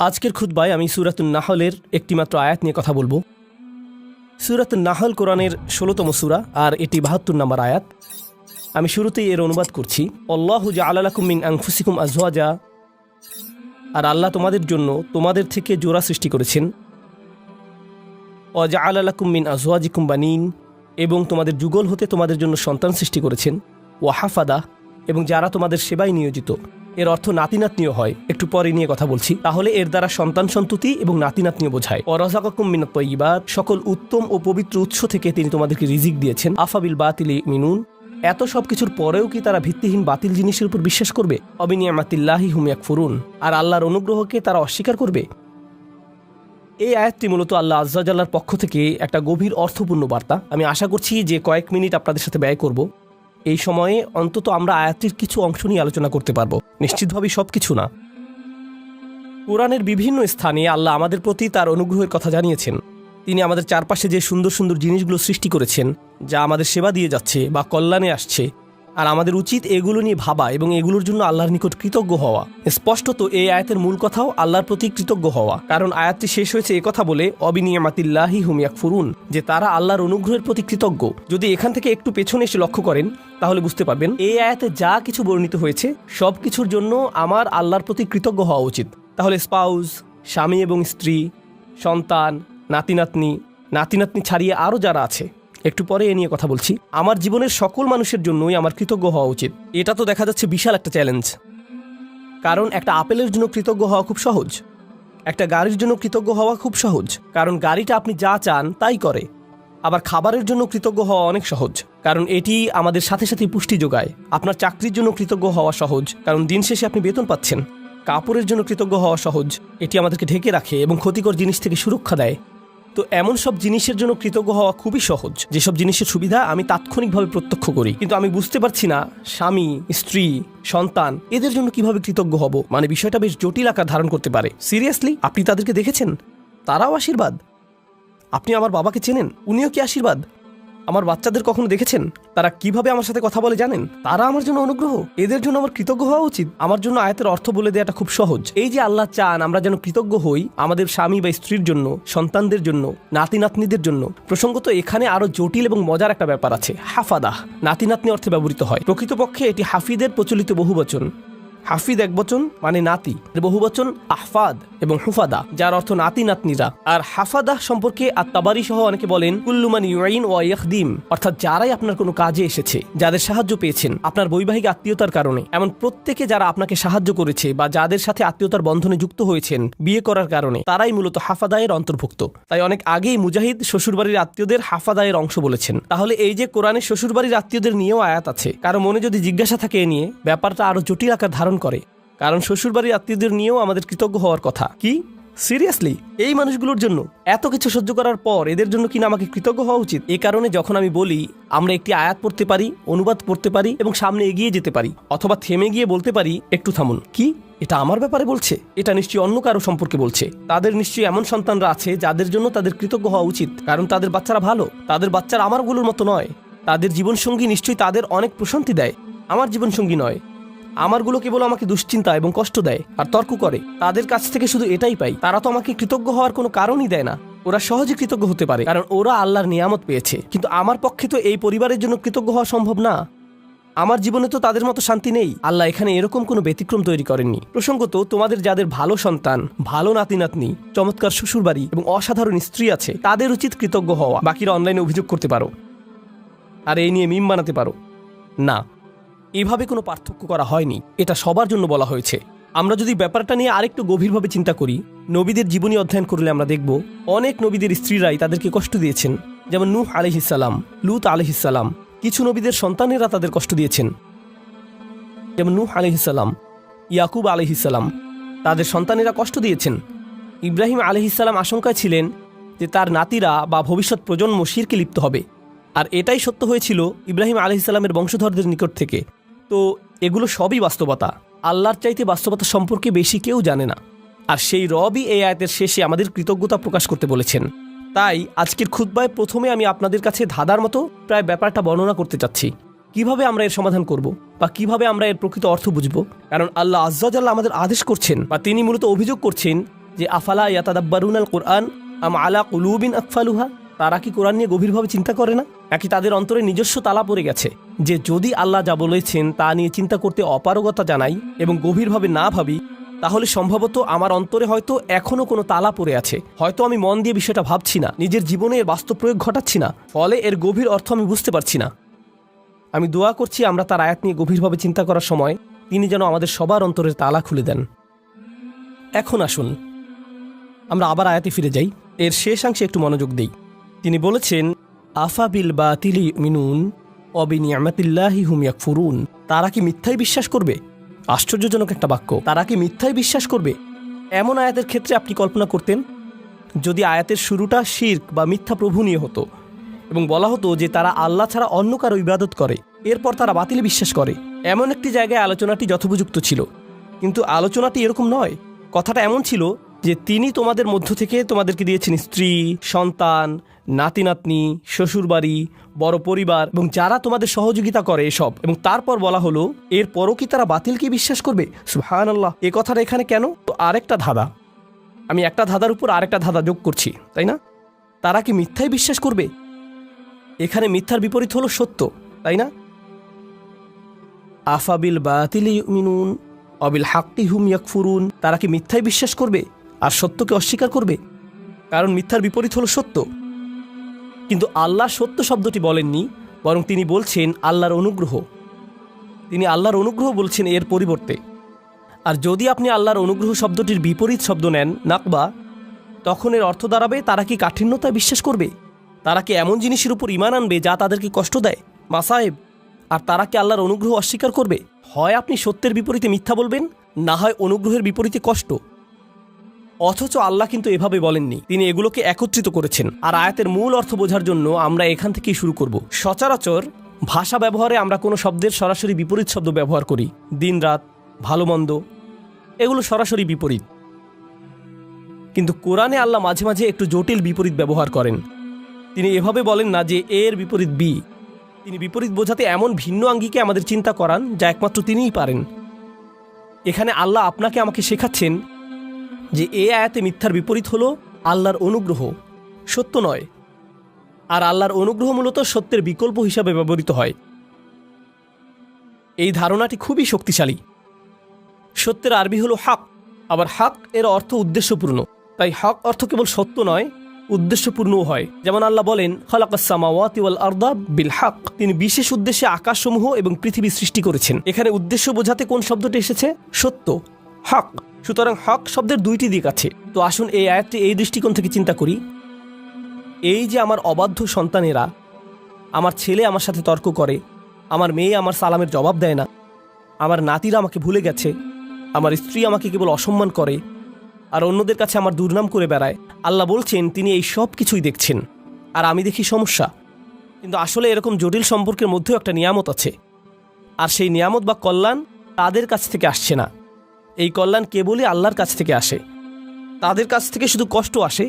আজকের খুতবায় আমি সূরাতুন নাহলের একটিমাত্র আয়াত নিয়ে কথা বলবো। সূরাতুন নাহল কোরআনের ১৬তম সূরা আর এটি ৭২ নম্বর আয়াত। আমি শুরুতেই এর অনুবাদ করছি। আল্লাহু জাআলা লাকুম মিন আনফুসিকুম আজওয়াজা, আর আল্লাহ তোমাদের জন্য তোমাদের থেকে জোড়া সৃষ্টি করেছেন। ওয়া জাআলা লাকুম মিন আজওয়াজিকুম বানিন, এবং তোমাদের যুগল হতে তোমাদের জন্য সন্তান সৃষ্টি করেছেন। ওয়া হাফাদা, এবং যারা তোমাদের সেবায় নিয়োজিত। এর অর্থ নাতিনাতনিও হয়, একটু পরে নিয়ে কথা বলছি। তাহলে এর দ্বারা সন্তান সন্ততি এবং নাতিনাতনিও বোঝায়। ওয়ারাযাকাকুম মিনাত তাইয়্যিবাত, সকল উত্তম ও পবিত্র উৎস থেকে তিনি তোমাদেরকে রিজিক দিয়েছেন। আফাবিল বাতিলি মিনুন, এত সব কিছুর পরেও কি তারা ভিত্তিহীন বাতিল জিনিসের উপর বিশ্বাস করবে? অবিনিয়ামাতিল্লাহি হুম ইয়াকফুরুন, আর আল্লাহর অনুগ্রহকে তারা অস্বীকার করবে। এই আয়াতটি মূলত আল্লাহ আযজা জাল্লার পক্ষ থেকে একটা গভীর অর্থপূর্ণ বার্তা। আমি আশা করছি যে কয়েক মিনিট আপনাদের সাথে ব্যয় করব। এই সময়ে অন্তত আমরা আয়াতটির কিছু অংশ নিয়ে আলোচনা করতে পারবো, নিশ্চিতভাবেই সব কিছু না। কোরআনের বিভিন্ন স্থানে আল্লাহ আমাদের প্রতি তার অনুগ্রহের কথা জানিয়েছেন। তিনি আমাদের চারপাশে যে সুন্দর সুন্দর জিনিসগুলো সৃষ্টি করেছেন, যা আমাদের সেবা দিয়ে যাচ্ছে বা কল্যাণে আসছে, আর আমাদের উচিত এগুলো নিয়ে ভাবা এবং এগুলোর জন্য আল্লাহর নিকট কৃতজ্ঞ হওয়া। স্পষ্টত এই আয়াতের মূল কথাও আল্লাহর প্রতি কৃতজ্ঞ হওয়া, কারণ আয়াতটি শেষ হয়েছে একথা বলে, অবিনিয়ামাতিল্লাহি হুম ইয়াকফুরুন, যে তারা আল্লাহর অনুগ্রহের প্রতি কৃতজ্ঞ। যদি এখান থেকে একটু পেছনে এসে লক্ষ্য করেন তাহলে বুঝতে পারবেন এই আয়াতে যা কিছু বর্ণিত হয়েছে সব কিছুর জন্য আমার আল্লাহর প্রতি কৃতজ্ঞ হওয়া উচিত। তাহলে স্পাউস, স্বামী এবং স্ত্রী, সন্তান, নাতিনাতনি, নাতিনাতনি ছাড়িয়ে আরও যারা আছে, একটু পরে এ নিয়ে কথা বলছি, আমার জীবনের সকল মানুষের জন্যই আমার কৃতজ্ঞ হওয়া উচিত। এটা তো দেখা যাচ্ছে বিশাল একটা চ্যালেঞ্জ, কারণ একটা আপেলের জন্য কৃতজ্ঞ হওয়া খুব সহজ, একটা গাড়ির জন্য কৃতজ্ঞ হওয়া খুব সহজ, কারণ গাড়িটা আপনি যা চান তাই করে। আবার খাবারের জন্য কৃতজ্ঞ হওয়া অনেক সহজ, কারণ এটি আমাদের সাথে সাথে পুষ্টি যোগায়। আপনার চাকরির জন্য কৃতজ্ঞ হওয়া সহজ, কারণ দিন শেষে আপনি বেতন পাচ্ছেন। কাপড়ের জন্য কৃতজ্ঞ হওয়া সহজ, এটি আমাদেরকে ঢেকে রাখে এবং ক্ষতিকর জিনিস থেকে সুরক্ষা দেয়। তো এমন সব জিনিসের জন্য কৃতজ্ঞ হওয়া খুবই সহজ, যেসব জিনিসের সুবিধা আমি তাৎক্ষণিকভাবে প্রত্যক্ষ করি, কিন্তু আমি বুঝতে পারছি না স্বামী, স্ত্রী, সন্তান এদের জন্য কিভাবে কৃতজ্ঞ হব। মানে বিষয়টা বেশ জটিল আকার ধারণ করতে পারে। সিরিয়াসলি, আপনি তাদেরকে দেখেছেন? তারাও আশীর্বাদ। আপনি আমার বাবাকে চেনেন, উনিও কি আশীর্বাদ? আমার বাচ্চাদের কখনো দেখেছেন তারা কিভাবে আমার সাথে কথা বলে জানেন? তারা আমার জন্য অনুগ্রহ। এদের জন্য আমার কৃতজ্ঞ হওয়া উচিত। আমার জন্য আয়াতের অর্থ বলে দেওয়াটা খুব সহজ। এই যে আল্লাহ চান আমরা যেন কৃতজ্ঞ হই আমাদের স্বামী বা স্ত্রীর জন্য, সন্তানদের জন্য, নাতি নাতনিদের জন্য। প্রসঙ্গত এখানে আরো জটিল এবং মজার একটা ব্যাপার আছে। হাফাদাহ নাতি নাতনি অর্থে ব্যবহৃত হয়। প্রকৃতপক্ষে এটি হাফিদের প্রচলিত বহুবচন। হাফিদ একবচন মানে নাতি, বহুবচন আহফাদ এবং হুফাদা, যার অর্থ নাতি নাতনিরা। আর হাফাদাহ সম্পর্কে আত-তাবারি সহ অনেকে বলেন কুল্লু মান ইউইন ওয়া ইয়াখদিম, অর্থাৎ যারাই আপনার কোনো কাজে এসেছে, যাদের সাহায্য পেয়েছেন আপনার বৈবাহিক আত্মীয়তার কারণে, এমন প্রত্যেকে যারা আপনাকে সাহায্য করেছে বা যাদের সাথে আত্মীয়তার বন্ধনে যুক্ত হয়েছেন বিয়ে করার কারণে, তারাই মূলত হাফাদায়ের অন্তর্ভুক্ত। তাই অনেক আগেই মুজাহিদ শ্বশুরবাড়ির আত্মীয়দের হাফাদায়ের অংশ বলেছেন। তাহলে এই যে কোরআনে শ্বশুরবাড়ির আত্মীয়দের নিয়েও আয়াত আছে, কারো মনে যদি জিজ্ঞাসা থাকে এ নিয়ে, ব্যাপারটা আরো জটিল আকার ধারণ করে, কারণ শ্বশুরবাড়ির আত্মীয়দের নিয়েও আমাদের কৃতজ্ঞ হওয়ার কথা। কি সিরিয়াসলি? এই মানুষগুলোর জন্য এত কিছু সহ্য করার পর এদের জন্য কিনা আমাকে কৃতজ্ঞ হওয়া উচিত? এই কারণে যখন আমি বলি আমরা একটি আয়াত পড়তে পারি, অনুবাদ পড়তে পারি এবং সামনে এগিয়ে যেতে পারি, অথবা থেমে গিয়ে বলতে পারি একটু থামুন, কি এটা আমার ব্যাপারে বলছে? এটা নিশ্চয়ই অন্য কারো সম্পর্কে বলছে। তাদের নিশ্চয়ই এমন সন্তানরা আছে যাদের জন্য তাদের কৃতজ্ঞ হওয়া উচিত, কারণ তাদের বাচ্চারা ভালো। তাদের বাচ্চারা আমারগুলোর মতো নয়। তাদের জীবনসঙ্গী নিশ্চয়ই তাদের অনেক প্রশান্তি দেয়, আমার জীবনসঙ্গী নয়। আমারগুলো কেবল আমাকে দুশ্চিন্তা এবং কষ্ট দেয় আর তর্ক করে। তাদের কাছ থেকে শুধু এটাই পাই। তারা তো আমাকে কৃতজ্ঞ হওয়ার কোনো কারণই দেয় না। ওরা সহজে কৃতজ্ঞ হতে পারে কারণ ওরা আল্লাহর নিয়ামত পেয়েছে, কিন্তু আমার পক্ষে তো এই পরিবারের জন্য কৃতজ্ঞ হওয়া সম্ভব না। আমার জীবনে তো তাদের মতো শান্তি নেই। আল্লাহ এখানে এরকম কোনো ব্যতিক্রম তৈরি করেননি। প্রসঙ্গত তোমাদের যাদের ভালো সন্তান, ভালো নাতি নাতনি, চমৎকার শ্বশুরবাড়ি এবং অসাধারণ স্ত্রী আছে, তাদের উচিত কৃতজ্ঞ হওয়া। বাকিরা অনলাইনে অভিযোগ করতে পারো আর এই নিয়ে মিম বানাতে পারো। না, এভাবে কোনো পার্থক্য করা হয়নি। এটা সবার জন্য বলা হয়েছে। আমরা যদি ব্যাপারটা নিয়ে আরেকটু গভীরভাবে চিন্তা করি, নবীদের জীবনী অধ্যয়ন করলে আমরা দেখব অনেক নবীদের স্ত্রীরাই তাদেরকে কষ্ট দিয়েছেন। যেমন নূহ আলাইহিস সালাম, লূত আলাইহিস সালাম। কিছু নবীদের সন্তানেরা তাদের কষ্ট দিয়েছেন, যেমন নূহ আলাইহিস সালাম, ইয়াকুব আলাইহিস সালাম, তাদের সন্তানেরা কষ্ট দিয়েছেন। ইব্রাহিম আলাইহিস সালাম আশঙ্কায় ছিলেন যে তার নাতিরা বা ভবিষ্যৎ প্রজন্ম শিরকে লিপ্ত হবে, আর এটাই সত্য হয়েছিল ইব্রাহিম আলাইহিস সালামের বংশধরদের নিকট থেকে। তো এগুলো সবই বাস্তবতা। আল্লাহর চাইতে বাস্তবতা সম্পর্কে বেশি কেউ জানে না, আর সেই রবই এই আয়াতের শেষে আমাদের কৃতজ্ঞতা প্রকাশ করতে বলেছেন। তাই আজকের খুতবায় প্রথমে আমি আপনাদের কাছে ধাঁধার মতো প্রায় ব্যাপারটা বর্ণনা করতে চাচ্ছি। কিভাবে আমরা এর সমাধান করব বা কিভাবে আমরা এর প্রকৃত অর্থ বুঝব। কারণ আল্লাহ আযজা ওয়া জাল্লা আমাদের আদেশ করছেন বা তিনি মূলত অভিযোগ করছেন যে আফালা ইয়াতাদাব্বারুনাল কুরআন আম আলা কুলুবিন আকফালুহা, তারা কি কোরআন নিয়ে গভীরভাবে চিন্তা করে না, নাকি তাদের অন্তরে নিজস্ব তালা পড়ে গেছে যে যদি আল্লাহ যা বলেছেন তা নিয়ে চিন্তা করতে অপারগতা জানাই এবং গভীরভাবে না ভাবি, তাহলে সম্ভবত আমার অন্তরে হয়তো এখনও কোনো তালা পড়ে আছে, হয়তো আমি মন দিয়ে বিষয়টা ভাবছি না, নিজের জীবনে এর বাস্তব প্রয়োগ ঘটাচ্ছি না, ফলে এর গভীর অর্থ আমি বুঝতে পারছি না। আমি দোয়া করছি আমরা তার আয়াত নিয়ে গভীরভাবে চিন্তা করার সময় তিনি যেন আমাদের সবার অন্তরের তালা খুলে দেন। এখন আসুন আমরা আবার আয়াতে ফিরে যাই, এর শেষাংশে একটু মনোযোগ দিই। তিনি বলেছেন আফা বিল বাতিলি মিনুন অবিনিয়ামাতিল্লাহি হুম ইয়াকফুরুন, তারা কি মিথ্যাই বিশ্বাস করবে? আশ্চর্যজনক একটা বাক্য, তারা কি মিথ্যাই বিশ্বাস করবে? এমন আয়াতের ক্ষেত্রে আপনি কল্পনা করতেন যদি আয়াতের শুরুটা শিরক বা মিথ্যা প্রভু নিয়ে হতো এবং বলা হতো যে তারা আল্লাহ ছাড়া অন্য কারো ইবাদত করে, এরপর তারা বাতিলে বিশ্বাস করে, এমন একটি জায়গায় আলোচনাটি যথোপযুক্ত ছিল। কিন্তু আলোচনাটি এরকম নয়। কথাটা এমন ছিল যে তিনি তোমাদের মধ্য থেকে তোমাদেরকে দিয়েছেন স্ত্রী, সন্তান, নাতি নাতনি, শ্বশুরবাড়ি, বড় পরিবার এবং যারা তোমাদের সহযোগিতা করে এসব, এবং তারপর বলা হলো এরপরও কি তারা বাতিলকে বিশ্বাস করবে? সুবহানাল্লাহ, এ কথাটা এখানে কেন? তো আরেকটা ধাঁধা, আমি একটা ধাঁধার উপর আরেকটা ধাঁধা যোগ করছি, তাই না? তারা কি মিথ্যাই বিশ্বাস করবে? এখানে মিথ্যার বিপরীত হলো সত্য, তাই না? আফাবিল বাতিলি ইউমিনুন অবিল হাক্কি হুম ইয়াকফুরুন, তারা কি মিথ্যাই বিশ্বাস করবে আর সত্যকে অস্বীকার করবে? কারণ মিথ্যার বিপরীত হলো সত্য। কিন্তু আল্লাহ সত্য শব্দটি বলেননি, বরং তিনি বলছেন আল্লাহর অনুগ্রহ। তিনি আল্লাহর অনুগ্রহ বলছেন এর পরিবর্তে। আর যদি আপনি আল্লাহর অনুগ্রহ শব্দটির বিপরীত শব্দ নেন নাকবা, তখন এর অর্থ দাঁড়াবে তারা কি কাঠিন্যতায় বিশ্বাস করবে? তারা কি এমন জিনিসের উপর ঈমান আনবে যা তাদেরকে কষ্ট দেয়, মাসায়েব? আর তারা কি আল্লাহর অনুগ্রহ অস্বীকার করবে? হয় আপনি সত্যের বিপরীতে মিথ্যা বলবেন, না হয় অনুগ্রহের বিপরীতে কষ্ট। অথচ আল্লাহ কিন্তু এভাবে বলেননি, তিনি এগুলোকে একত্রিত করেছেন। আর আয়াতের মূল অর্থ বোঝার জন্য আমরা এখান থেকেই শুরু করব। সচরাচর ভাষা ব্যবহারে আমরা কোনো শব্দের সরাসরি বিপরীত শব্দ ব্যবহার করি, দিন রাত, ভালো মন্দ, এগুলো সরাসরি বিপরীত। কিন্তু কোরআনে আল্লাহ মাঝে মাঝে একটু জটিল বিপরীত ব্যবহার করেন। তিনি এভাবে বলেন না যে এর বিপরীত বি, তিনি বিপরীত বোঝাতে এমন ভিন্ন আঙ্গিকে আমাদের চিন্তা করান যা একমাত্র তিনিই পারেন। এখানে আল্লাহ আপনাকে আমাকে শেখাচ্ছেন যে এ আয়াতে মিথ্যার বিপরীত হলো আল্লাহর অনুগ্রহ, সত্য নয়। আর আল্লাহর অনুগ্রহ মূলত সত্যের বিকল্প হিসাবে ব্যবহৃত হয়। এই ধারণাটি খুবই শক্তিশালী। সত্যের আরবি হলো হক, আবার হক এর অর্থ উদ্দেশ্যপূর্ণ। তাই হক অর্থ কেবল সত্য নয়, উদ্দেশ্যপূর্ণও হয়। যেমন আল্লাহ বলেন খালাকাস সামাওয়াতি ওয়াল আরদা বিল হক, তিনি বিশেষ উদ্দেশ্যে আকাশসমূহ এবং পৃথিবী সৃষ্টি করেছেন। এখানে উদ্দেশ্য বোঝাতে কোন শব্দটি এসেছে? সত্য, হক। সুতরাং হক শব্দের দুইটি দিক আছে। তো আসুন এই আয়াতটি এই দৃষ্টিকোণ থেকে চিন্তা করি। এই যে আমার অবাধ্য সন্তানেরা, আমার ছেলে আমার সাথে তর্ক করে, আমার মেয়ে আমার সালামের জবাব দেয় না, আমার নাতিরা আমাকে ভুলে গেছে, আমার স্ত্রী আমাকে কেবল অসম্মান করে, আর অন্যদের কাছে আমার দুর্নাম করে বেড়ায়। আল্লাহ বলছেন তিনি এই সব কিছুই দেখছেন, আর আমি দেখি সমস্যা। কিন্তু আসলে এরকম জটিল সম্পর্কের মধ্যেও একটা নিয়ামত আছে, আর সেই নিয়ামত বা কল্যাণ তাদের কাছ থেকে আসছে না। এই কল্যাণ কেবলই আল্লাহর কাছ থেকে আসে। তাদের কাছ থেকে শুধু কষ্ট আসে,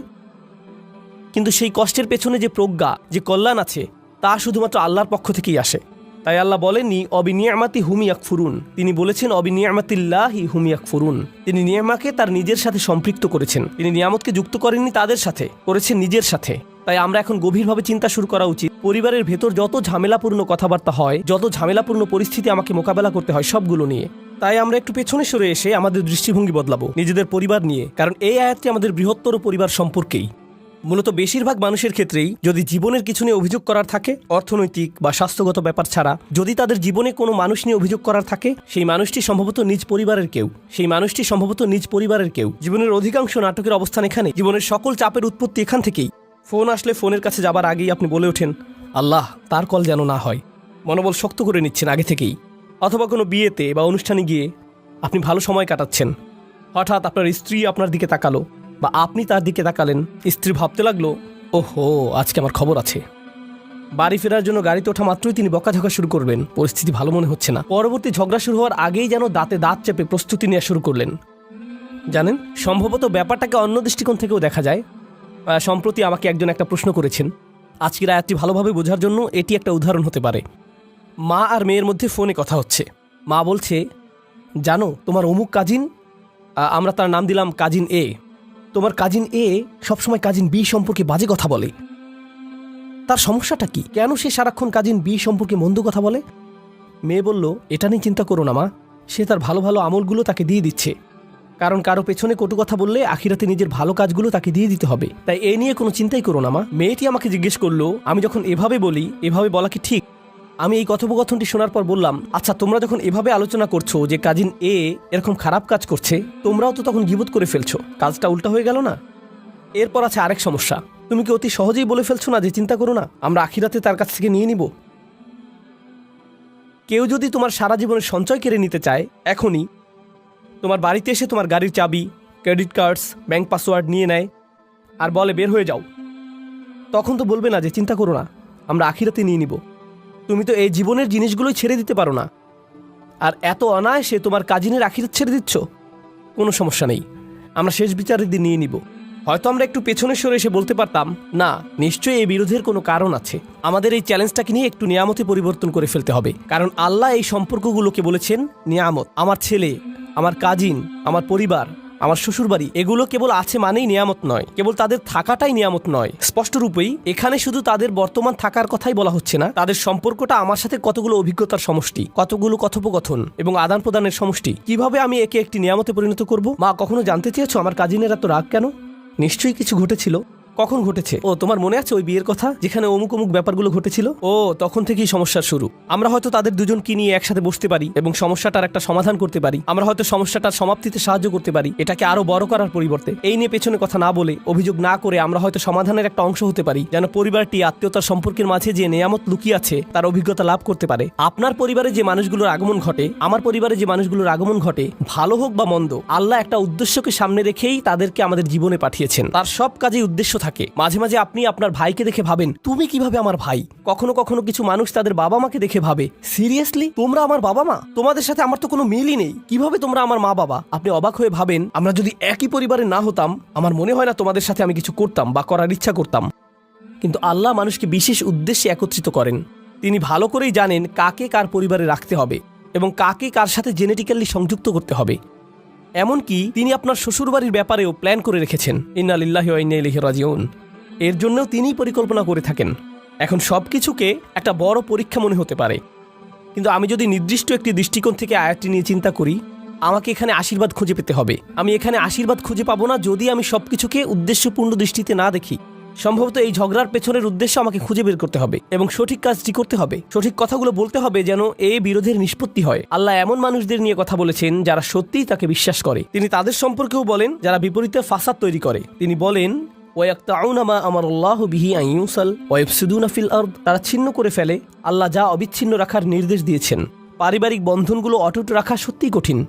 কিন্তু সেই কষ্টের পেছনে যে প্রজ্ঞা, যে কল্যাণ আছে, তা শুধুমাত্র আল্লাহর পক্ষ থেকেই আসে। তাই আল্লাহ বলেননি অবিনিয়ামাতি হুম ইয়াকফুরুন, তিনি বলেছেন অবিনিয়ামাতিল্লাহি হুম ইয়াকফুরুন। তিনি নিয়ামাকে তার নিজের সাথে সম্পৃক্ত করেছেন। তিনি নিয়ামতকে যুক্ত করেননি তাদের সাথে, করেছেন নিজের সাথে। তাই আমরা এখন গভীরভাবে চিন্তা শুরু করা উচিত। পরিবারের ভেতর যত ঝামেলাপূর্ণ কথাবার্তা হয়, যত ঝামেলাপূর্ণ পরিস্থিতি আমাকে মোকাবেলা করতে হয়, সবগুলো নিয়ে। তাই আমরা একটু পেছনে সরে এসে আমাদের দৃষ্টিভঙ্গি বদলাবো নিজেদের পরিবার নিয়ে। কারণ এই আয়াতটি আমাদের বৃহত্তর পরিবার সম্পর্কেই। মূলত বেশিরভাগ মানুষের ক্ষেত্রেই যদি জীবনের কিছু নিয়ে অভিযোগ করার থাকে, অর্থনৈতিক বা স্বাস্থ্যগত ব্যাপার ছাড়া যদি তাদের জীবনে কোনো মানুষ নিয়ে অভিযোগ করার থাকে, সেই মানুষটি সম্ভবত নিজ পরিবারের কেউ। জীবনের অধিকাংশ নাটকের অবস্থান এখানে। জীবনের সকল চাপের উৎপত্তি এখান থেকেই। ফোন আসলে ফোনের কাছে যাবার আগেই আপনি বলে ওঠেন আল্লাহ তার কল যেন না হয়, মনোবল শক্ত করে নিচ্ছেন আগে থেকেই। অথবা কোনো বিয়েতে বা অনুষ্ঠানে গিয়ে আপনি ভালো সময় কাটাচ্ছেন, হঠাৎ আপনার স্ত্রী আপনার দিকে তাকালো বা আপনি তার দিকে তাকালেন। স্ত্রী ভাবতে লাগলো ওহো আজকে আমার খবর আছে। বাড়ি ফেরার জন্য গাড়িতে ওঠা মাত্রই তিনি বকাঝকা শুরু করবেন, পরিস্থিতি ভালো মনে হচ্ছে না। পরবর্তী ঝগড়া শুরু হওয়ার আগেই যেন দাঁতে দাঁত চেপে প্রস্তুতি নেওয়া শুরু করলেন। জানেন, সম্ভবত ব্যাপারটাকে অন্য দৃষ্টিকোণ থেকেও দেখা যায়। সম্প্রতি আমাকে একজন একটা প্রশ্ন করেছেন। আজকের আয়াতটি ভালোভাবে বোঝার জন্য এটি একটা উদাহরণ হতে পারে। মা আর মেয়ের মধ্যে ফোনে কথা হচ্ছে। মা বলছে জানো তোমার অমুক কাজিন, আমরা তার নাম দিলাম কাজিন এ, তোমার কাজিন এ সবসময় কাজিন বি সম্পর্কে বাজে কথা বলে। তার সমস্যাটা কি? কেন সে সারাক্ষণ কাজিন বি সম্পর্কে মন্দ কথা বলে? মেয়ে বলল, এটা নিয়ে চিন্তা করো না মা, সে তার ভালো ভালো আমলগুলো তাকে দিয়ে দিচ্ছে। কারণ কারো পেছনে কটু কথা বললে আখিরাতে নিজের ভালো কাজগুলো তাকে দিয়ে দিতে হবে। তাই এ নিয়ে কোনো চিন্তাই করো না মা। মেয়েটি আমাকে জিজ্ঞেস করলো, আমি যখন এভাবে বলি, এভাবে বলা কি ঠিক? আমি এই কথোপকথনটি শোনার পর বললাম, আচ্ছা তোমরা যখন এভাবে আলোচনা করছো যে কাজিন এ এরকম খারাপ কাজ করছে, তোমরাও তো তখন গীবত করে ফেলছো, কাজটা উল্টা হয়ে গেল না? এরপর আছে আরেক সমস্যা, তুমি কি অতি সহজেই বলে ফেলছো না যে চিন্তা করো না, আমরা আখিরাতে তার কাছ থেকে নিয়ে নিব? কেউ যদি তোমার সারা জীবনের সঞ্চয় কেড়ে নিতে চায়, এখনই তোমার বাড়িতে এসে তোমার গাড়ির চাবি, ক্রেডিট কার্ডস, ব্যাংক পাসওয়ার্ড নিয়ে নেয় আর বলে বের হয়ে যাও, তখন তো বলবে না যে চিন্তা করো না, আমরা আখিরাতে নিয়ে নিব? তুমি তো এই জীবনের জিনিসগুলোই ছেড়ে দিতে পারো না, আর এত অনায়াসে তোমার কাজিনের আখিরাত ছেড়ে দিচ্ছ। কোনো সমস্যা নেই, আমরা শেষ বিচারের দিন নিয়ে নিব। হয়তো আমরা একটু পেছনে সরে এসে বলতে পারতাম, না নিশ্চয়ই এই বিরোধের কোনো কারণ আছে, আমাদের এই চ্যালেঞ্জটাকে নিয়ে একটু নিয়ামতে পরিবর্তন করে ফেলতে হবে। কারণ আল্লাহ এই সম্পর্কগুলোকে বলেছেন নিয়ামত। আমার ছেলে, আমার কাজিন, আমার পরিবার, আমার শ্বশুরবাড়ি, এগুলো কেবল আছে মানেই নিয়ামত নয়, কেবল তাদের থাকাটাই নিয়ামত নয়। স্পষ্টরূপেই এখানে শুধু তাদের বর্তমান থাকার কথাই বলা হচ্ছে না, তাদের সম্পর্কটা আমার সাথে কতগুলো অভিজ্ঞতার সমষ্টি, কতগুলো কথোপকথন এবং আদান প্রদানের সমষ্টি। কিভাবে আমি একে একটি নিয়ামতে পরিণত করব? মা, কখনো জানতে চেয়েছো আমার কাজিনের এত রাগ কেন? নিশ্চয়ই কিছু ঘটেছিল। কখন ঘটেছে? ও, তোমার মনে আছে ওই বিয়ের কথা, যেখানে অমুক অমুক ব্যাপারগুলো ঘটেছিল? ও, তখন থেকেই সমস্যার শুরু। আমরা হয়তো তাদের দুজনকে নিয়ে একসাথে বসতে পারি এবং সমস্যাটার একটা সমাধান করতে পারি। আমরা হয়তো সমস্যাটার সমাপ্তিতে সাহায্য করতে পারি, এটাকে আরো বড় করার পরিবর্তে। এই নিয়ে পেছনে কথা না বলে, অভিযোগ না করে আমরা হয়তো সমাধানের একটা অংশ হতে পারি, যেন পরিবারটি আত্মীয়তার সম্পর্কের মাঝে যে নিয়ামত লুকিয়ে আছে তার অভিজ্ঞতা লাভ করতে পারে। আপনার পরিবারে যে মানুষগুলোর আগমন ঘটে, আমার পরিবারে যে মানুষগুলোর আগমন ঘটে, ভালো হোক বা মন্দ, আল্লাহ একটা উদ্দেশ্যকে সামনে রেখেই তাদেরকে আমাদের জীবনে পাঠিয়েছেন। তার সব কাজেই উদ্দেশ্য থাকে। মাঝে মাঝে আপনি আপনার ভাইকে দেখে ভাবেন, তুমি কিভাবে আমার ভাই? কখনো কখনো কিছু মানুষ তাদের বাবা মাকে দেখে ভাবে, সিরিয়াসলি তোমরা আমার বাবা মা? তোমাদের সাথে আমার তো কোনো মিলই নেই, কিভাবে তোমরা আমার মা বাবা? আপনি অবাক হয়ে ভাবেন, আমরা যদি একই পরিবারে না হতাম, আমার মনে হয় না তোমাদের সাথে আমি কিছু করতাম বা করার ইচ্ছা করতাম। কিন্তু আল্লাহ মানুষকে বিশেষ উদ্দেশ্যে একত্রিত করেন। তিনি ভালো করেই জানেন কাকে কার পরিবারে রাখতে হবে এবং কাকে কার সাথে জেনেটিক্যালি সংযুক্ত করতে হবে। এমনকি তিনি আপনার শ্বশুরবাড়ির ব্যাপারেও প্ল্যান করে রেখেছেন। ইন্না লিল্লাহি ওয়া ইন্না ইলাইহি রাজিউন। এর জন্যও তিনিই পরিকল্পনা করে থাকেন। এখন সব কিছুকে একটা বড় পরীক্ষা মনে হতে পারে, কিন্তু আমি যদি নির্দিষ্ট একটি দৃষ্টিকোণ থেকে আয়াতটি নিয়ে চিন্তা করি, আমাকে এখানে আশীর্বাদ খুঁজে পেতে হবে। আমি এখানে আশীর্বাদ খুঁজে পাবো না যদি আমি সবকিছুকে উদ্দেশ্যপূর্ণ দৃষ্টিতে না দেখি। সম্ভবত এই ঝগড়ার পেছনের উদ্দেশ্য আমাকে খুঁজে বের করতে হবে এবং সঠিক কাজটি করতে হবে, সঠিক কথাগুলো বলতে হবে, যেন এই বিরোধের নিষ্পত্তি হয়। আল্লাহ এমন মানুষদের নিয়ে কথা বলেছেন যারা সত্যিই তাকে বিশ্বাস করে। তিনি তাদের সম্পর্কেও বলেন যারা বিপরীতে ফাসাদ তৈরি করে। তিনি বলেন, তারা ছিন্ন করে ফেলে আল্লাহ যা অবিচ্ছিন্ন রাখার নির্দেশ দিয়েছেন। পারিবারিক বন্ধনগুলো অটুট রাখা সত্যিই কঠিন।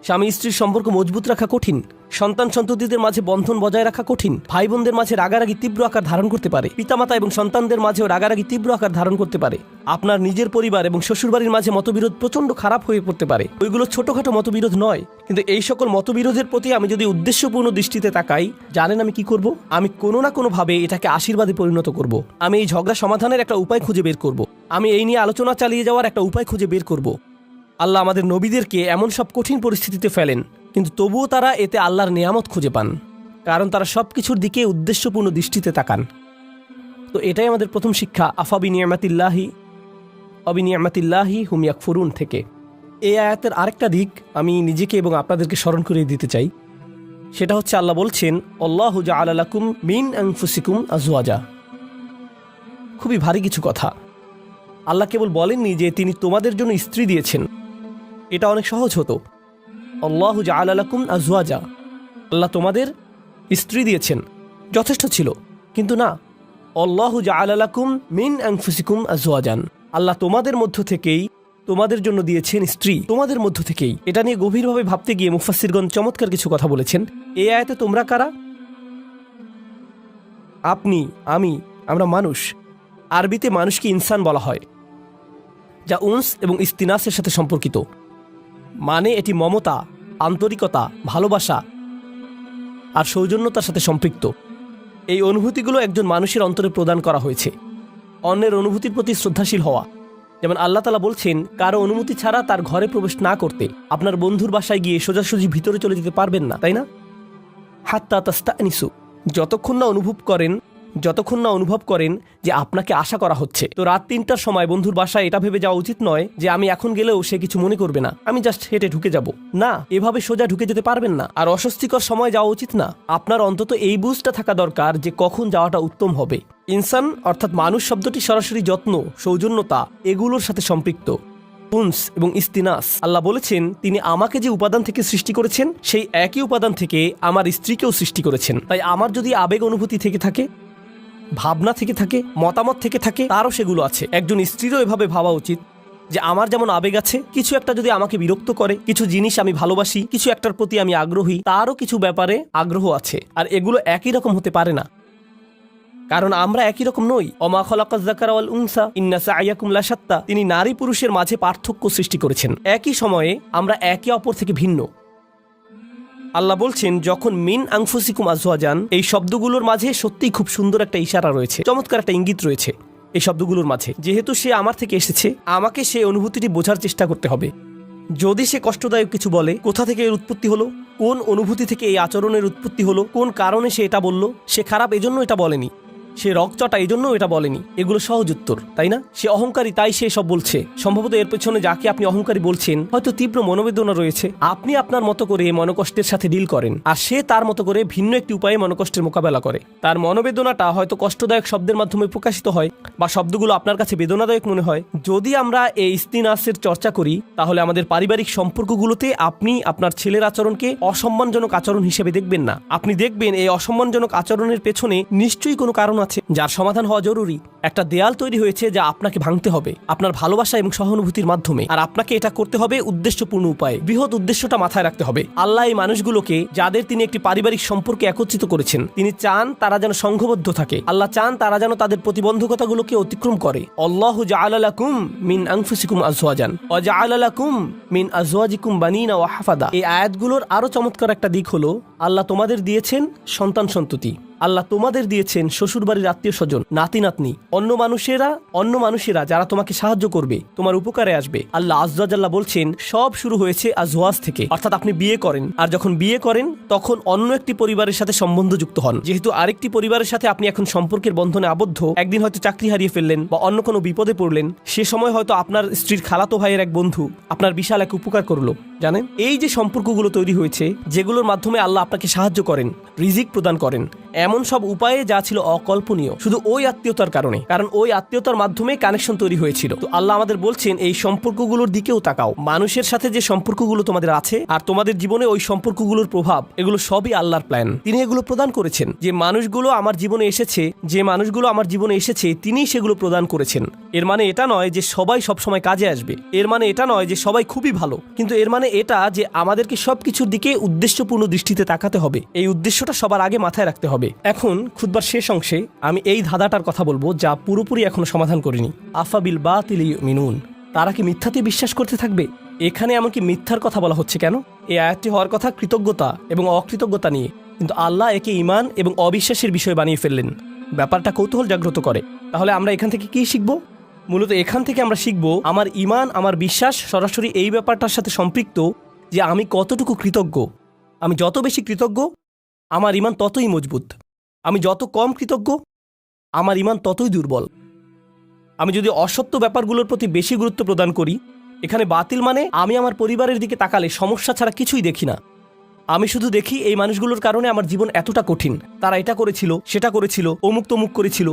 স্বামী স্ত্রীর সম্পর্ক মজবুত রাখা কঠিন। সন্তান সন্ততিদের মাঝে বন্ধন বজায় রাখা কঠিন। ভাই বোনদের মাঝে রাগারাগি তীব্র আকার ধারণ করতে পারে। পিতামাতা এবং সন্তানদের মাঝেও রাগারাগি তীব্র আকার ধারণ করতে পারে। আপনার নিজের পরিবার এবং শ্বশুরবাড়ির মাঝে মতবিরোধ প্রচন্ড খারাপ হয়ে পড়তে পারে। ওইগুলো ছোটখাটো মতবিরোধ নয়, কিন্তু এই সকল মতবিরোধের প্রতি আমি যদি উদ্দেশ্যপূর্ণ দৃষ্টিতে তাকাই, জানেন আমি কি করব? আমি কোনো না কোনোভাবে এটাকে আশীর্বাদে পরিণত করব। আমি এই ঝগড়া সমাধানের একটা উপায় খুঁজে বের করব। আমি এই নিয়ে আলোচনা চালিয়ে যাওয়ার একটা উপায় খুঁজে বের করব। আল্লাহ আমাদের নবীদেরকে এমন সব কঠিন পরিস্থিতিতে ফেলেন, কিন্তু তবুও তারা এতে আল্লাহর নিয়ামত খুঁজে পান, কারণ তারা সব কিছুর দিকে উদ্দেশ্যপূর্ণ দৃষ্টিতে তাকান। তো এটাই আমাদের প্রথম শিক্ষা, আফাবি নিয়ামাতিল্লাহি হুম ইয়াকফুরুন থেকে। এই আয়াতের আরেকটা দিক আমি নিজেকে এবং আপনাদেরকে স্মরণ করিয়ে দিতে চাই। সেটা হচ্ছে আল্লাহ বলছেন, আল্লাহু জাআলা লাকুম মিন আনফুসিকুম আজওয়াজা। খুবই ভারী কিছু কথা। আল্লাহ কেবল বলেননি যে তিনি তোমাদের জন্য স্ত্রী দিয়েছেন, এটা অনেক সহজ হতো। আল্লাহু জাআলা লাকুম আজওয়াজা, আল্লাহ তোমাদের স্ত্রী দিয়েছেন, যথেষ্ট ছিল। কিন্তু না, আল্লাহু জাআলা লাকুম মিন আনফুসিকুম আজওয়াজান, আল্লাহ তোমাদের মধ্য থেকেই তোমাদের জন্য দিয়েছেন স্ত্রী, তোমাদের মধ্য থেকেই। এটা নিয়ে গভীরভাবে ভাবতে গিয়ে মুফাসসিরগণ চমৎকার কিছু কথা বলেছেন। এই আয়াতে তোমরা কারা? আপনি, আমি, আমরা মানুষ। আরবিতে মানুষকে ইনসান বলা হয়, যা উনস এবং ইস্তিনাসের সাথে সম্পর্কিত। মানে এটি মমতা, আন্তরিকতা, ভালোবাসা আর সৌজন্যতার সাথে সম্পৃক্ত। এই অনুভূতিগুলো একজন মানুষের অন্তরে প্রদান করা হয়েছে। অন্যের অনুভূতির প্রতি শ্রদ্ধাশীল হওয়া, যেমন আল্লাহ তাআলা বলছেন, কারো অনুমতি ছাড়া তার ঘরে প্রবেশ না করতে। আপনার বন্ধুর বাসায় গিয়ে সোজাসুজি ভিতরে চলে যেতে পারবেন না, তাই না? হাত্তা তাস্তানিসু, যতক্ষণ না অনুভব করেন যে আপনাকে আশা করা হচ্ছে। তো রাত 3টার সময় বন্ধুর বাসায় এটা ভেবে যাওয়া উচিত নয় যে আমি এখন গেলেও সে কিছু মনে করবে না, আমি জাস্ট হেঁটে ঢুকে যাব। না, এভাবে সোজা ঢুকে যেতে পারবেন না। আর অস্বস্তিকর সময় যাওয়া উচিত না। আপনার অন্তত এই বুঝটা থাকা দরকার যে কখন যাওয়াটা উত্তম হবে। ইনসান অর্থাৎ মানুষ শব্দটি সরাসরি যত্ন, সৌজন্যতা এগুলোর সাথে সম্পৃক্ত। উনস এবং ইস্তিনাস। আল্লাহ বলেছেন তিনি আমাকে যে উপাদান থেকে সৃষ্টি করেছেন সেই একই উপাদান থেকে আমার স্ত্রীকেও সৃষ্টি করেছেন। তাই আমার যদি আবেগ অনুভূতি থেকে থাকে, ভাবনা থেকে থাকে, মতামত থেকে থাকে, তারও সেগুলো আছে। একজন স্ত্রীরও এভাবে ভাবা উচিত যে আমার যেমন আবেগ আছে, কিছু একটা যদি আমাকে বিরক্ত করে, কিছু জিনিস আমি ভালোবাসি, কিছু একটার প্রতি আমি আগ্রহী, তারও কিছু ব্যাপারে আগ্রহ আছে। আর এগুলো একই রকম হতে পারে না, কারণ আমরা একই রকম নই। ওমা খালাকাজ যাকারা ওয়াল উনসা ইন্না সা'য়াকুম লাশাত্তা। তিনি নারী পুরুষের মাঝে পার্থক্য সৃষ্টি করেছেন। একই সময়ে আমরা একে অপর থেকে ভিন্ন। আল্লাহ বলছেন যখন মিন আনফুসিকুম আজওয়াজান, এই শব্দগুলোর মাঝে সত্যিই খুব সুন্দর একটা ইশারা রয়েছে, চমৎকার একটা ইঙ্গিত রয়েছে এই শব্দগুলোর মাঝে। যেহেতু সে আমার থেকে এসেছে, আমাকে সেই অনুভূতিটি বোঝার চেষ্টা করতে হবে। যদি সে কষ্টদায়ক কিছু বলে, কোথা থেকে এর উৎপত্তি হলো, কোন অনুভূতি থেকে এই আচরণের উৎপত্তি হলো, কোন কারণে সে এটা বলল, সে খারাপ এজন্য এটা বলেনি, সে রকচটা এই জন্য এটা বলেনি, এগুলো সহজ উত্তর, তাই না? সে অহংকারী তাই সে সব বলছে। সম্ভবত এর পেছনে যাকে আপনি অহংকারী বলছেন হয়তো তীব্র মনোবেদনা রয়েছে। আপনি আপনার মতো করে মনোকষ্টের সাথে ডিল করেন, আর সে তার মতো করে ভিন্ন একটি উপায়ে মনোকষ্টের মোকাবেলা করে। তার মনোবেদনাটা হয়তো কষ্টদায়ক শব্দের মাধ্যমে প্রকাশিত হয়, বা শব্দগুলো আপনার কাছে বেদনাদায়ক মনে হয়। যদি আমরা এই ইস্তিনাসের চর্চা করি, তাহলে আমাদের পারিবারিক সম্পর্কগুলোতে আপনি আপনার ছেলের আচরণকে অসম্মানজনক আচরণ হিসেবে দেখবেন না। আপনি দেখবেন এই অসম্মানজনক আচরণের পেছনে নিশ্চয়ই কোনো কারণ আছে যার সমাধান হওয়া জরুরি। একটা দেয়াল তৈরি হয়েছে যা আপনাকে ভাঙতে হবে আপনার ভালোবাসা এবং সহানুভূতির মাধ্যমে, আর আপনাকে এটা করতে হবে উদ্দেশ্যপূর্ণ উপায়ে। বৃহৎ উদ্দেশ্যটা মাথায় রাখতে হবে। আল্লাহ এই মানুষগুলোকে, যাদের তিনি একটি পারিবারিক সম্পর্কে একত্রিত করেছেন, তিনি চান তারা যেন সংঘবদ্ধ থাকে। আল্লাহ চান তারা যেন তাদের প্রতিবন্ধকতাগুলোকে অতিক্রম করে। আল্লাহু জাআলা লাকুম মিন আনফুসিকুম আজওয়াজান ওয়া জাআলা লাকুম মিন আজওয়াজিকুম বানিনা ওয়া হাফাদা। এই আয়াতগুলোর আরো চমৎকার একটা দিক হলো আল্লাহ তোমাদের দিয়েছেন সন্তান সন্ততি, আল্লাহ তোমাদের দিয়েছেন শ্বশুরবাড়ির আত্মীয় স্বজন, নাতি নাতনি, অন্য মানুষেরা যারা তোমাকে সাহায্য করবে, তোমার উপকারে আসবে। আল্লাহ আজ্জা জাল্লা বলছেন সব শুরু হয়েছে আজওয়াজ থেকে, অর্থাৎ আপনি বিয়ে করেন, আর যখন বিয়ে করেন তখন অন্য একটি পরিবারের সাথে সম্বন্ধ যুক্ত হন। যেহেতু আরেকটি পরিবারের সাথে আপনি এখন সম্পর্কের বন্ধনে আবদ্ধ, একদিন হয়তো চাকরি হারিয়ে ফেললেন বা অন্য কোনো বিপদে পড়লেন, সে সময় হয়তো আপনার স্ত্রীর খালাতো ভাইয়ের এক বন্ধু আপনার বিশাল এক উপকার করলো। জানেন, এই যে সম্পর্কগুলো তৈরি হয়েছে, যেগুলোর মাধ্যমে আল্লাহ আপনাকে সাহায্য করেন, রিজিক প্রদান করেন, এমন সব উপায়ে যা ছিল অকল্পনীয় শুধু ওই আত্মীয়তার কারণে, কারণ ওই আত্মীয়তার মাধ্যমে কানেকশন তৈরি হয়েছিল। তো আল্লাহ আমাদের বলছেন এই সম্পর্কগুলোর দিকেও তাকাও। মানুষের সাথে যে সম্পর্কগুলো তোমাদের আছে আর তোমাদের জীবনে ওই সম্পর্কগুলোর প্রভাব, এগুলো সবই আল্লাহর প্ল্যান। তিনি এগুলো প্রদান করেছেন। যে মানুষগুলো আমার জীবনে এসেছে তিনিই সেগুলো প্রদান করেছেন। এর মানে এটা নয় যে সবাই সবসময় কাজে আসবে, এর মানে এটা নয় যে সবাই খুবই ভালো, কিন্তু এর মানে এটা যে আমাদেরকে সবকিছুর দিকে উদ্দেশ্যপূর্ণ দৃষ্টিতে তাকাতে হবে। এই উদ্দেশ্যটা সবার আগে মাথায় রাখতে হবে। এখন খুতবার শেষ অংশে আমি এই ধাঁধাটার কথা বলবো যা পুরোপুরি এখনো সমাধান করিনি। আফাবিল বাতিলি ইউমিনুন, তারা কি মিথ্যাতে বিশ্বাস করতে থাকবে? এখানে এমনকি মিথ্যার কথা বলা হচ্ছে কেন? এই আয়াতটি হওয়ার কথা কৃতজ্ঞতা এবং অকৃতজ্ঞতা নিয়ে, কিন্তু আল্লাহ একে ঈমান এবং অবিশ্বাসের বিষয় বানিয়ে ফেললেন। ব্যাপারটা কৌতূহল জাগ্রত করে। তাহলে আমরা এখান থেকে কি শিখব? মূলত এখান থেকে আমরা শিখব আমার ঈমান, আমার বিশ্বাস সরাসরি এই ব্যাপারটার সাথে সম্পৃক্ত যে আমি কতটুকু কৃতজ্ঞ। আমি যত বেশি কৃতজ্ঞ আমার ঈমান ততই মজবুত, আমি যত কম কৃতজ্ঞ আমার ঈমান ততই দুর্বল। আমি যদি অসত্য ব্যাপারগুলোর প্রতি বেশি গুরুত্ব প্রদান করি, এখানে বাতিল মানে আমি আমার পরিবারের দিকে তাকালে সমস্যা ছাড়া কিছুই দেখি না। আমি শুধু দেখি এই মানুষগুলোর কারণে আমার জীবন এতটা কঠিন, তারা এটা করেছিল, সেটা করেছিল, অমুক তমুক করেছিল।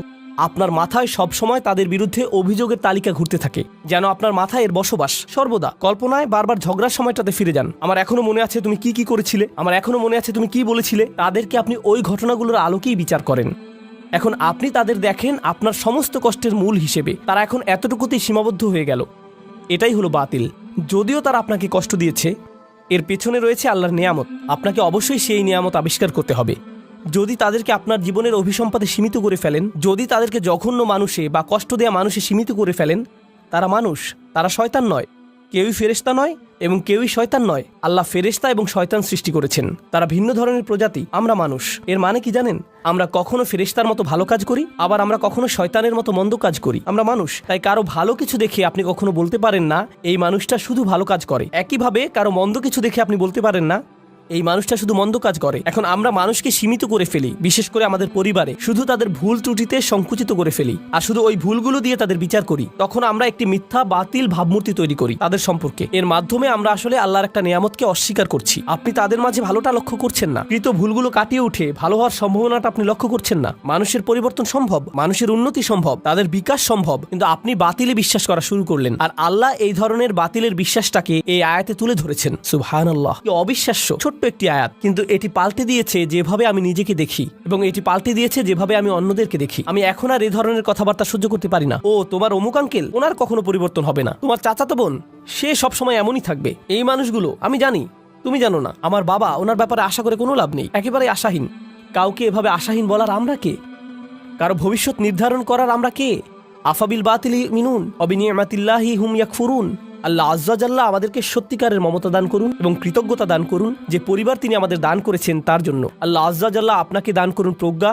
আপনার মাথায় সবসময় তাদের বিরুদ্ধে অভিযোগের তালিকা ঘুরতে থাকে, যেন আপনার মাথায় এর বসবাস। সর্বদা কল্পনায় বারবার ঝগড়ার সময়টাতে ফিরে যান। আমার এখনো মনে আছে তুমি কি করেছিলে, আমার এখনো মনে আছে তুমি কি বলেছিলে। তাদেরকে আপনি ওই ঘটনাগুলোর আলোকেই বিচার করেন। এখন আপনি তাদের দেখেন আপনার সমস্ত কষ্টের মূল হিসেবে। তারা এখন এতটুকুতেই সীমাবদ্ধ হয়ে গেল। এটাই হলো বাতিল। যদিও তারা আপনাকে কষ্ট দিয়েছে, এর পেছনে রয়েছে আল্লাহর নিয়ামত। আপনাকে অবশ্যই সেই নিয়ামত আবিষ্কার করতে হবে। যদি তাদেরকে আপনার জীবনের অভিসম্পাদে সীমিত করে ফেলেন, যদি তাদেরকে জঘন্য মানুষে বা কষ্ট দেয়া মানুষে সীমিত করে ফেলেন, তারা মানুষ, তারা শয়তান নয়। কেউই ফেরেশতা নয় এবং কেউই শয়তান নয়। আল্লাহ ফেরেশতা এবং শয়তান সৃষ্টি করেছেন, তারা ভিন্ন ধরনের প্রজাতি। আমরা মানুষ। এর মানে কি জানেন? আমরা কখনো ফেরেশতার মতো ভালো কাজ করি, আবার আমরা কখনো শয়তানের মতো মন্দ কাজ করি। আমরা মানুষ। তাই কারো ভালো কিছু দেখে আপনি কখনো বলতে পারেন না এই মানুষটা শুধু ভালো কাজ করে। একইভাবে কারো মন্দ কিছু দেখে আপনি বলতে পারেন না এই মানুষটা শুধু মন্দ কাজ করে। এখন আমরা মানুষকে সীমিত করে ফেলি, বিশেষ করে আমাদের পরিবারে শুধু তাদের ভুল ত্রুটিতে সংকুচিত করে ফেলি আর শুধু ওই ভুলগুলো দিয়ে তাদের বিচার করি। তখন আমরা একটি মিথ্যা বাতিল ভাবমূর্তি তৈরি করি তাদের সম্পর্কে। এর মাধ্যমে আমরা আসলে আল্লাহর একটা নিয়ামতকে অস্বীকার করছি। আপনি তাদের মাঝে ভালোটা লক্ষ্য করছেন না, কৃত ভুলগুলো কাটিয়ে উঠে ভালো হওয়ার সম্ভাবনাটা আপনি লক্ষ্য করছেন না। মানুষের পরিবর্তন সম্ভব, মানুষের উন্নতি সম্ভব, তাদের বিকাশ সম্ভব, কিন্তু আপনি বাতিলে বিশ্বাস করা শুরু করলেন। আর আল্লাহ এই ধরনের বাতিলের বিশ্বাসটাকে এই আয়াতে তুলে ধরেছেন। সুবহানাল্লাহ, কি অবিশ্বাস্য ছোট্ট একটি আয়াত, কিন্তু এটি পাল্টে দিয়েছে যেভাবে আমি নিজেকে দেখি এবং এটি পাল্টে দিয়েছে যেভাবে আমি অন্যদেরকে দেখি। আমি এখন আর এই ধরনের কথাবার্তা সহ্য করতে পারি না। ও তোমার অমুক আঙ্কেল, ওনার কখনো পরিবর্তন হবে না। তোমার চাচাতো বোন, সে সবসময় এমনই থাকবে। এই মানুষগুলো আমি জানি, তুমি জানো না। আমার বাবা, ওনার ব্যাপারে আশা করে কোনো লাভ নেই, একেবারে আশাহীন। কাউকে এভাবে আশাহীন বলার আমরা কে? কারো ভবিষ্যৎ নির্ধারণ করার আমরা কে? আফাবিল বাতিলি মিনুন অবিনিয়ামাতিল্লাহি হুম ইয়াকফুরুন। আল্লাহ আজ্জা জাল্লাহ আমাদেরকে সত্যিকারের মমতা দান করুন এবং কৃতজ্ঞতা দান করুন যে পরিবার তিনি আমাদের দান করেছেন তার জন্য। আল্লাহ আজ্জা জাল্লাহ আপনাকে দান করুন প্রজ্ঞা,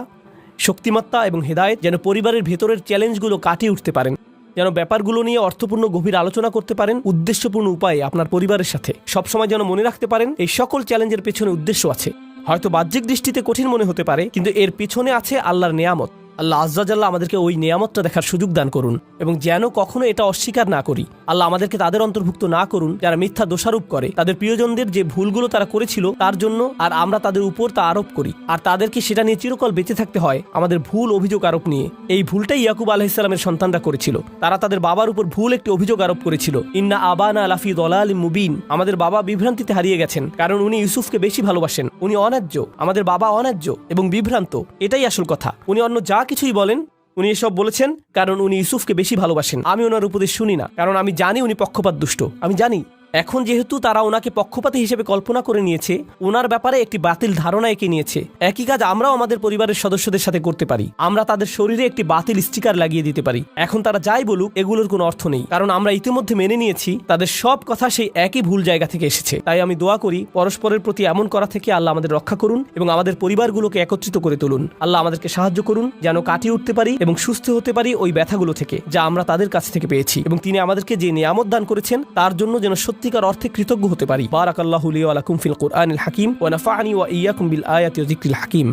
শক্তিমত্তা এবং হেদায়েত, যেন পরিবারের ভেতরের চ্যালেঞ্জগুলো কাটিয়ে উঠতে পারেন, যেন ব্যাপারগুলো নিয়ে অর্থপূর্ণ গভীর আলোচনা করতে পারেন উদ্দেশ্যপূর্ণ উপায়ে আপনার পরিবারের সাথে। সবসময় যেন মনে রাখতে পারেন এই সকল চ্যালেঞ্জের পেছনে উদ্দেশ্য আছে। হয়তো বাহ্যিক দৃষ্টিতে কঠিন মনে হতে পারে, কিন্তু এর পিছনে আছে আল্লাহর নেয়ামত। আল্লাহ আজ্জা জাল্লাহ আমাদেরকে ওই নেয়ামতটা দেখার সুযোগ দান করুন এবং যেন কখনো এটা অস্বীকার না করি। আল্লাহ আমাদেরকে তাদের অন্তর্ভুক্ত না করুন যারা মিথ্যা দোষারোপ করে তাদের প্রিয়জনদের যে ভুলগুলো তারা করেছিল তার জন্য, আর আমরা তাদের উপর তা আরোপ করি আর তাদেরকে সেটা নিয়ে চিরকাল বেঁচে থাকতে হয় আমাদের ভুল অভিযোগ আরোপ নিয়ে। এই ভুলটাই ইয়াকুব আলাইহিসসালামের সন্তানরা করেছিল। তারা তাদের বাবার উপর ভুল একটি অভিযোগ আরোপ করেছিল, ইন্না আবানা লাফি দলালিম মুবিন। আমাদের বাবা বিভ্রান্তিতে হারিয়ে গেছেন কারণ উনি ইউসুফকে বেশি ভালোবাসেন। উনি অন্যায্য, আমাদের বাবা অন্যায্য এবং বিভ্রান্ত, এটাই আসল কথা। উনি অন্য যা কিছুই বলেন, উনি এসব বলেছেন কারণ উনি ইউসুফকে বেশি ভালোবাসেন। আমি ওনার উপদেশ শুনি না কারণ আমি জানি উনি পক্ষপাত দুষ্ট। আমি জানি এখন যেহেতু তারা ওনাকে পক্ষপাতী হিসেবে কল্পনা করে নিয়েছে, ওনার ব্যাপারে একটি বাতিল ধারণা এঁকে নিয়েছে, একই কাজ আমরাও আমাদের পরিবারের সদস্যদের সাথে করতে পারি। আমরা তাদের শরীরে একটি বাতিল স্টিকার লাগিয়ে দিতে পারি। এখন তারা যাই বলুক এগুলোর কোনো অর্থ নেই, কারণ আমরা ইতিমধ্যে মেনে নিয়েছি তাদের সব কথা সেই একই ভুল জায়গা থেকে এসেছে। তাই আমি দোয়া করি পরস্পরের প্রতি এমন করা থেকে আল্লাহ আমাদের রক্ষা করুন এবং আমাদের পরিবারগুলোকে একত্রিত করে তুলুন। আল্লাহ আমাদেরকে সাহায্য করুন যেন কাটিয়ে উঠতে পারি এবং সুস্থ হতে পারি ওই ব্যথাগুলো থেকে যা আমরা তাদের কাছ থেকে পেয়েছি, এবং তিনি আমাদেরকে যে নিয়ামত দান করেছেন তার জন্য যেন সত্যিকার অর্থে কৃতজ্ঞ হতে পারি। বারাকাল্লাহু লি ওয়া লাকুম ফিল কুরআনিল হাকিম ওয়া নাফা'নি ওয়া ইয়্যাকুম বিল আয়াতি ওয়া যিকরিল হাকিম।